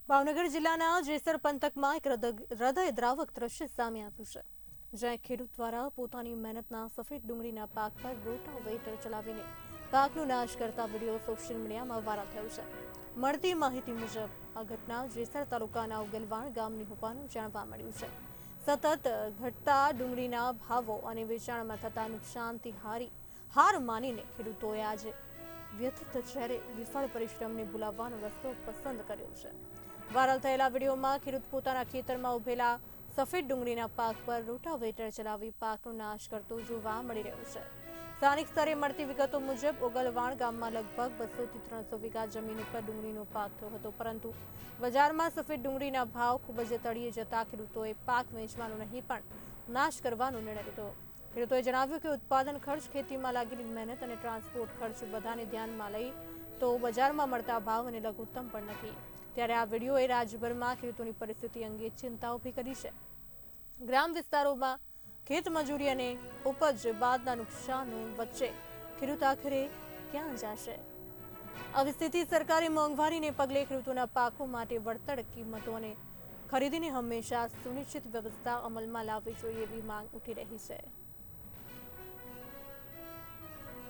ભાવનગર જિલ્લાના જેસર પંથકમાં એક હૃદયદ્રાવક દ્રશ્ય સામે આવ્યું છે, જ્યાં ખેડૂત દ્વારા પોતાની મહેનતના સફેદ ડુંગળીના પાક પર રોટાવેટર ચલાવીને પાકનો નાશ કરતા વિડીયો સોશિયલ મીડિયામાં વાયરલ થયો છે। મળતી માહિતી મુજબ આ ઘટના જેસર તાલુકાના ઉગલવાણ ગામની હોવાનું જાણવા મળ્યું છે। સતત ઘટતા ડુંગળીના ભાવો અને વેચાણમાં થતા નુકસાનથી હાર માનીને ખેડૂતોએ આજે વ્યથિત ચહેરે વિફળ પરિશ્રમને ભૂલાવવાનો રસ્તો પસંદ કર્યો છે। વાયરલ થયેલા વિડીયોમાં ખેડૂત પોતાના ખેતરમાં ઉભેલા સફેદ ડુંગળીના પાક પર રોટાવેટર ચલાવી પાકનો નાશ કરતો જોવા મળી રહ્યો છે। સ્થાનિક સ્તરે મળતી વિગતો મુજબ ઉગલવાણ ગામમાં લગભગ 200 થી 300 વીઘા જમીન ઉપર ડુંગળીનો પાક થયો હતો, પરંતુ બજારમાં સફેદ ડુંગળીના ભાવ ખૂબ જ તળિયે જતા ખેડૂતોએ પાક વેચવાનો નહીં પણ નાશ કરવાનો નિર્ણય લીધો। ખેડૂતોએ જણાવ્યું કે ઉત્પાદન ખર્ચ, ખેતીમાં લાગેલી મહેનત અને ટ્રાન્સપોર્ટ ખર્ચ બધાને ધ્યાનમાં લઈ તો બજારમાં મળતા ભાવ અને લઘુત્તમ પણ નથી। ત્યારે આ વિડીયોએ રાજ્યભરમાં ખેડૂતોની પરિસ્થિતિ અંગે ચિંતા ઊભી કરી છે। ગ્રામ વિસ્તારોમાં ખેત મજૂરી અને ઉપજ બાદના નુકસાન વચ્ચે ખેડૂત આખરે ક્યાં જશે? આવી સ્થિતિ સરકારી મોંઘવારીને પગલે ખેડૂતોના પાકો માટે વળતર કિંમતો અને ખરીદીની હંમેશા સુનિશ્ચિત વ્યવસ્થા અમલમાં લાવવી જોઈએ એવી માંગ ઉઠી રહી છે।